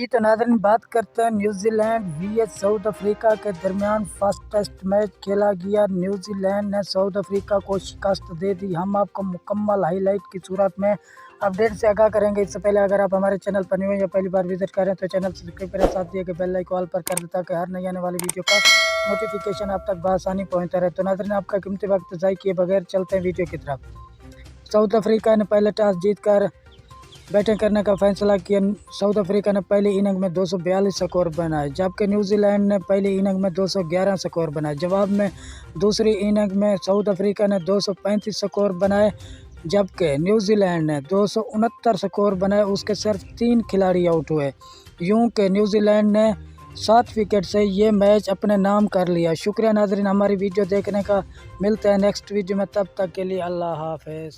جی تو ناظرین بات کرتے ہیں New Zealand V S South Africa کے درمیان فرسٹ ٹیسٹ میچ کھیلا گیا۔ نیوزی لینڈ نے ساؤتھ افریقہ کو شکست دے دی۔ ہم آپ کو مکمل ہائی لائٹ کی صورت میں اپڈیٹ سے آگاہ کریں گے۔ اس سے پہلے اگر آپ ہمارے چینل پر نئے ہیں یا پہلی بار وزٹ کریں تو چینل سبسکرائب کریں، ساتھ دیے کہ بیل آئیکن آل پر کر دیں تاکہ ہر نئی آنے والی ویڈیو کا نوٹیفیکیشن آپ تک بآسانی پہنچتا رہے۔ تو ناظرین آپ کا قیمتی وقت ضائع کیے بغیر چلتے ہیں ویڈیو کی طرف۔ ساؤتھ افریقہ نے پہلے ٹاس جیت کر بیٹنگ کرنے کا فیصلہ کیا۔ ساؤتھ افریقہ نے پہلی اننگ میں 242 سکور بنائے، جبکہ نیوزی لینڈ نے پہلی اننگ میں 211 سکور بنائے۔ جواب میں دوسری اننگ میں ساؤتھ افریقہ نے 235 سکور بنائے، جبکہ نیوزی لینڈ نے 269 سکور بنائے۔ اس کے صرف 3 کھلاڑی آؤٹ ہوئے، یوں کہ نیوزی لینڈ نے 7 وکٹ سے یہ میچ اپنے نام کر لیا۔ شکریہ ناظرین ہماری ویڈیو دیکھنے کا۔ ملتے ہیں نیکسٹ ویڈیو میں، تب تک کے لیے اللہ حافظ۔